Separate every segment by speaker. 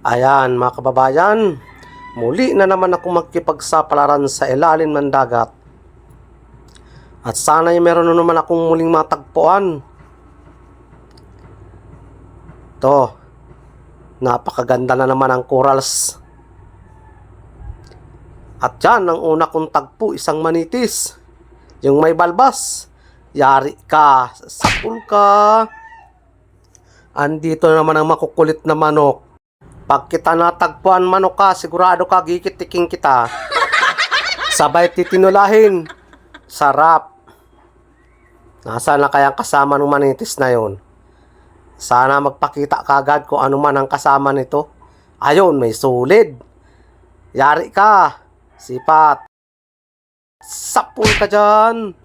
Speaker 1: Ayan mga kababayan, muli na naman ako magkipagsapalaran sa ilalim ng dagat. At sana'y meron na naman akong muling matagpuan. Ito, napakaganda na naman ang corals. At yan, ang una kong tagpo, isang manitis. Yung may balbas. Yari ka, sapul ka. Andito naman ang makukulit na manok. Pag kita natagpuan manok ka, sigurado ka gigitiking kita. Sabay titinulahin. Sarap. Nasaan na kayang kasama ng manitis na yon? Sana magpakita kagad kung ano man ang kasama nito. Ayun, may sulid. Yari ka. Sipat. Sapul ka dyan.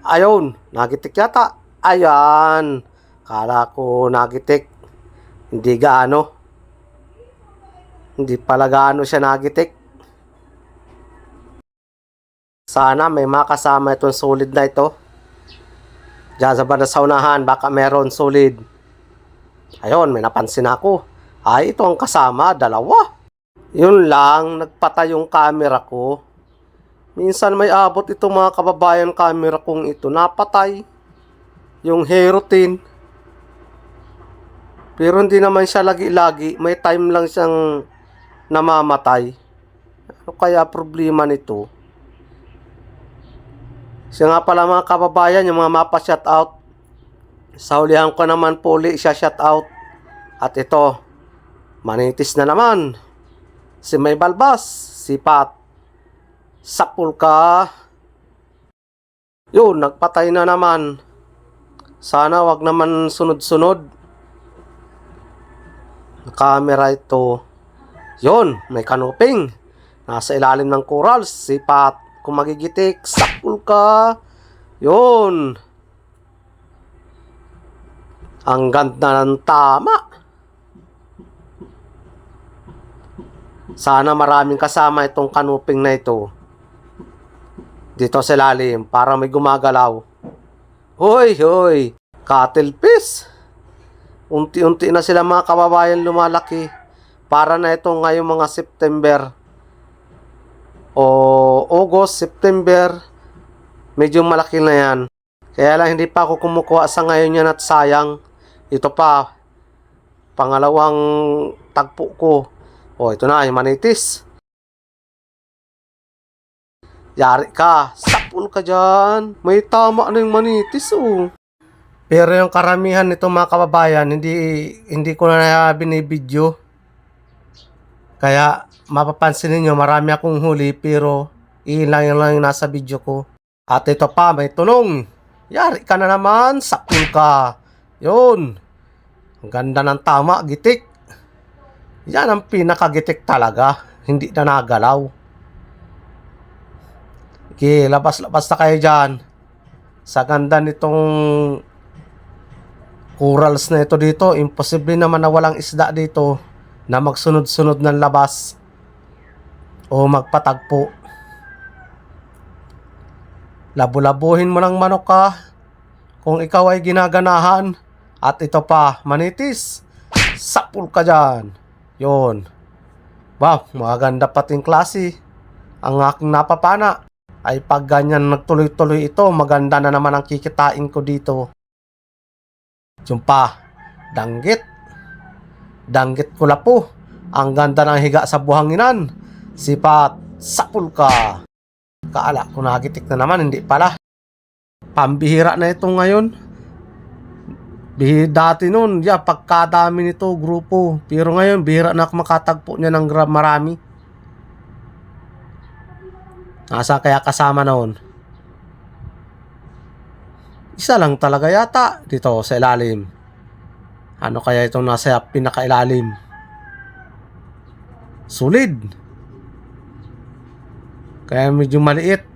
Speaker 1: Ayun, nagitik yata. Ayan. Kala ko nagitik. Hindi gaano. Hindi pala gaano siya nagitik. Sana may makasama itong solid na ito. Diyan sa banda sa unahan, baka meron solid. Ayun, may napansin ako. Ay, ito ang kasama, dalawa. Yun lang, nagpatay yung camera ko. Minsan may abot itong mga kababayan camera kong ito. Napatay. Yung hero tin. Pero hindi naman siya lagi-lagi. May time lang siyang namamatay. Ano kaya problema nito? Siya nga pala mga kababayan, yung mga mapa-shoutout. Sa hulihan ko naman po ulit siya shoutout. At ito, manitis na naman. Si may balbas, sipat. Sapul ka. Yun, nagpatay na naman. Sana wag naman sunod-sunod. Camera ito. Yun, may kanuping. Nasa ilalim ng corals, sipat. Kung magigitik, sapul ka. Yun. Ang ganda ng tama. Sana maraming kasama itong kanuping na ito. Dito sa ilalim, para may gumagalaw. Hoy, hoy. Cuttlefish. Unti-unti na sila mga kababayan lumalaki. Para na ito ngayong mga September o August, September, medyo malaki na yan. Kaya lang hindi pa ako kumukuha sa ngayon yan at sayang. Ito pa, pangalawang tagpo ko. O ito na, yung manitis. Yari ka, sapul ka dyan. May tama na yung manitis oh. Pero yung karamihan nito mga kababayan, hindi ko na binibidyo. Kaya mapapansin niyo marami akong huli pero ilan lang yung nasa video ko. At ito pa, may tunong. Yari ka na naman, sapul ka. Yun. Ang ganda ng tama, gitik. Yan ang pinakagitik talaga. Hindi na nagalaw. Okay, labas-labas na kayo dyan. Sa ganda nitong corals na ito dito, imposible naman na walang isda dito na magsunod-sunod ng labas o magpatagpo. Labu-labuhin mo ng manok ka kung ikaw ay ginaganahan. At ito pa, manitis, sapul ka dyan. Yun. Wow, maganda pating klase. Ang aking napapana ay pag ganyan nagtuloy-tuloy ito, maganda na naman ang kikitain ko dito. Yung pa, danggit. Danggit ko la po. Ang ganda ng higa sa buhanginan. Sipat, sapul ka. Kaala ko nagitik na naman, hindi pala. Pambihira na ito ngayon. Dati nun, pagkadami nito, grupo. Pero ngayon, bihira na ako makatagpo niya ng marami. Nasa kaya kasama noon? Isa lang talaga yata dito sa ilalim. Ano kaya itong nasa pinakailalim? Solid. Kaya medyo maliit.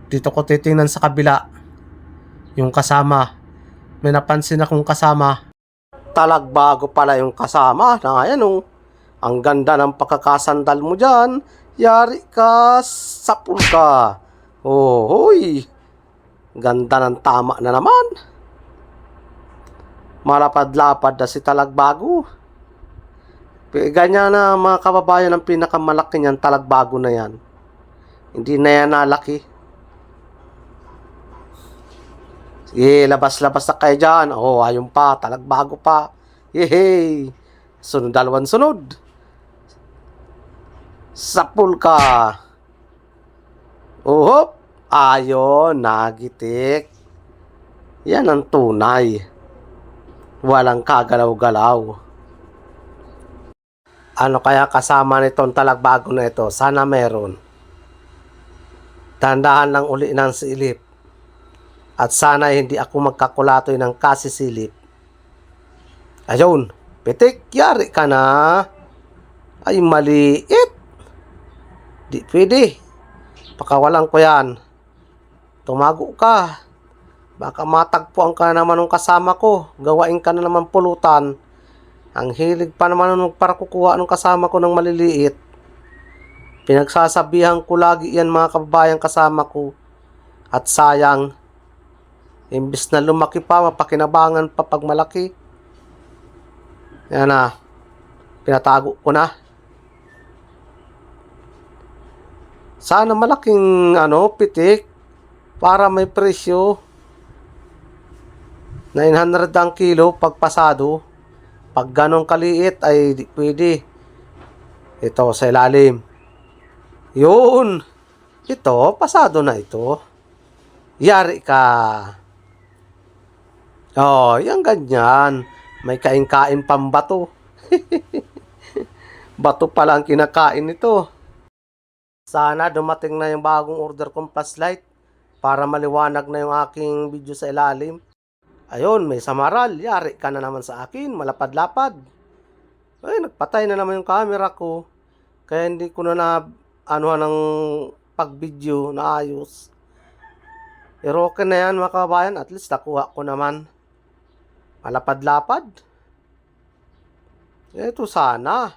Speaker 1: Dito ko titingnan sa kabila. Yung kasama. May napansin akong kasama. Talagbago pala yung kasama. Ayan oh. Ang ganda ng pagkakasandal mo dyan. Yari ka, sapul ka. Oh, hoy. Ganda ng tama na naman. Malapad-lapad na si talagbago. Ganyan na mga kababayan, ang pinakamalaki niyan, talagbago na yan. Hindi na yan nalaki. Sige, labas-labas na kayo dyan. Oh, ayun pa, talagbago pa. Yehey! Sunod, dalawang sunod. Sapul ka. Uhop! Ayon, nagitik. Yan ang tunay. Walang kagalaw-galaw. Ano kaya kasama nitong talagbago na ito? Sana meron. Tandahan lang uli ng silip. At sana hindi ako magkakulatoy ng kasisilip. Ayun, pitik, yari ka na. Ay, maliit. Di pwede. Pakawalan ko yan. Tumago ka. Baka matagpuan ka naman ng kasama ko. Gawain ka na naman pulutan. Ang hilig pa naman nung para kukuha ng kasama ko ng maliliit. Pinagsasabihan ko lagi yan mga kababayang kasama ko. At sayang, imbis na lumaki pa, mapakinabangan pa pag malaki. Yan na. Pinatago ko na. Sana malaking pitik para may presyo. 900 ang kilo pag pasado. Pag ganong kaliit ay di pwede. Ito sa ilalim. Yun. Ito, pasado na ito. Yari ka. Oh, yung ganyan. May kain-kain pang bato. Bato pala ang kinakain nito. Sana dumating na yung bagong order kong flashlight para maliwanag na yung aking video sa ilalim. Ayun, may samaral. Yari ka na naman sa akin. Malapad-lapad. Ay, nagpatay na naman yung camera ko. Kaya hindi ko na anuhan ng pag-video na ayos. Pero okay na yan mga kabayan. At least nakuha ko naman. Malapad-lapad. Ito sana.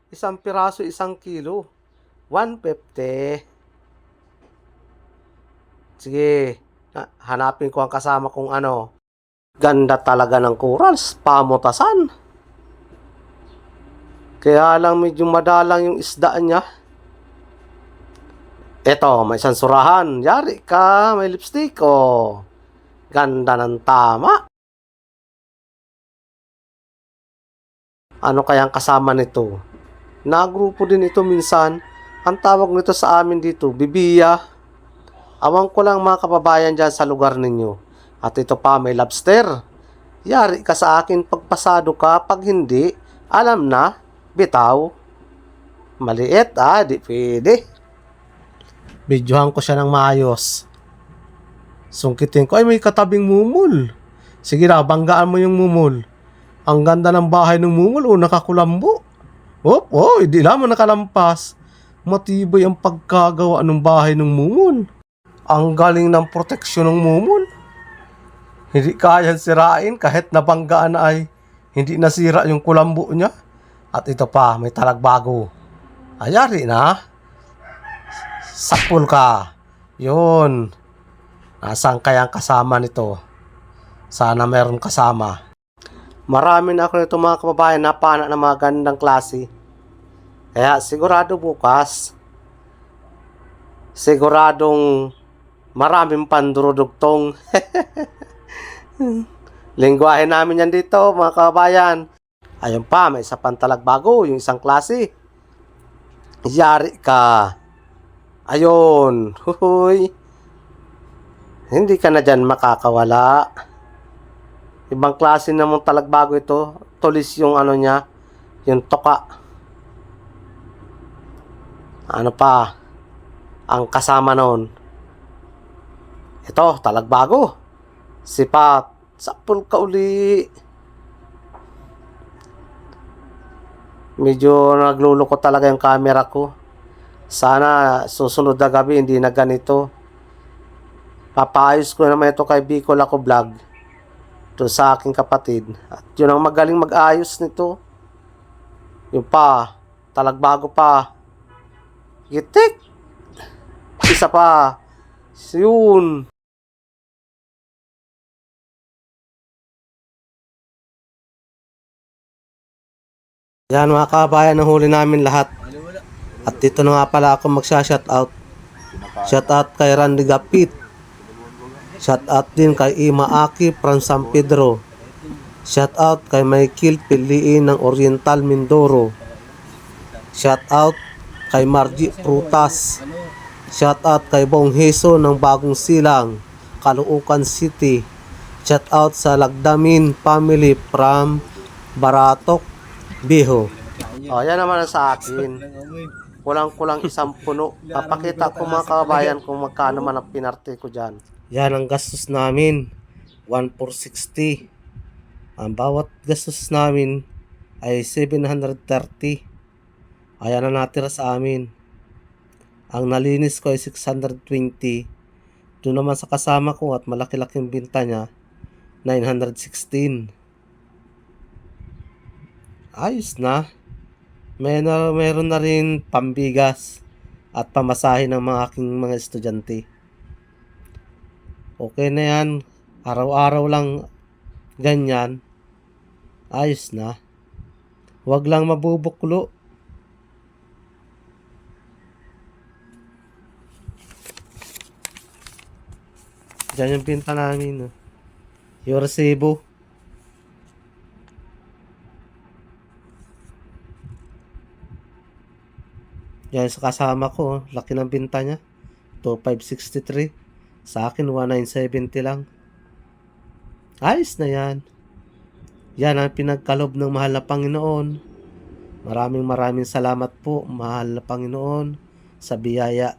Speaker 1: Isang piraso, 1 kilo. 150. Sige. Hanapin ko ang kasama kong Ganda talaga ng corals. Pamutasan. Kaya lang medyo madalang yung isda niya. Eto, may sansurahan. Yari ka, may lipstick. Oh. Ganda ng tama. Ano kayang kasama nito? Nagrupo din ito minsan. Ang tawag nito sa amin dito, bibiya. Awang ko lang mga kababayan dyan sa lugar ninyo. At ito pa, may lobster. Yari ka sa akin pagpasado ka. Pag hindi, alam na, bitaw. Maliit, di pwede. Videohan ko siya ng maayos. Sungkitin ko, ay may katabing mumul. Sige na, banggaan mo yung mumul. Ang ganda ng bahay ng mumul, nakakulambo. Hindi lamang nakalampas. Matibay ang pagkagawa ng bahay ng mumul. Ang galing ng proteksyon ng mumul. Hindi kayang sirain kahit nabanggaan na ay hindi nasira yung kulambo niya. At ito pa, may talagbago. Ayari na. Sapul ka. Yun. Nasaan kayang kasama nito? Sana meron kasama. Marami na ako nito mga kababayan na pana ng mga gandang klase. Kaya sigurado bukas, siguradong maraming pandurudugtong. Lingwahe namin yan dito mga kababayan. Ayun pa, may isa pang talagbago, yung isang klase. Yari ka. Ayun. Huhuy. Hindi ka na dyan makakawala. Ibang klase namang talagbago ito. Tulis yung niya, yung toka. Ano pa? Ang kasama noon. Ito, talagbago. Sipat. Sapul ka uli. Medyo nagluloko talaga yung camera ko. Sana susunod na gabi hindi na ganito. Papaayos ko naman ito kay Bicol Ako Vlog. Ito sa aking kapatid. At yun ang magaling mag-ayos nito. Yung pa. Talagbago pa. Gitik. Isa pa. Yun. Yan mga kabayan, nahuli namin lahat. At dito na nga pala ako magsha-shoutout. Shoutout kay Randy Gapit. Shoutout din kay Ima Aki from San Pedro. Shoutout kay Michael Piliin ng Oriental Mindoro. Shoutout kay Margie Prutas. Shoutout kay Bong Heso ng Bagong Silang, Caloocan City. Shoutout sa Lagdamin family from Baratok, Biho. Yan naman ang sa akin. Kulang-kulang isang puno. Papakita ko mga kabayan kung magkano man ang pinarte ko dyan. Yan ang gastos namin. 1,460. Ang bawat gastos namin ay 730. Ayan na natira sa amin. Ang nalinis ko ay 620. Doon naman sa kasama ko at malaki-laking binta niya, 916. Ayos na. Meron na rin pambigas at pamasahe ng mga aking mga estudyante. Okay na yan. Araw-araw lang ganyan. Ayos na. Huwag lang mabubuklo. Diyan yung pinta namin. No? Yung resibo. Yan sa kasama ko. Laki ng binta niya. 2,563. Sa akin, 1,970 lang. Ayos na yan. Yan ang pinagkalob ng mahal na Panginoon. Maraming salamat po, mahal na Panginoon, sa biyaya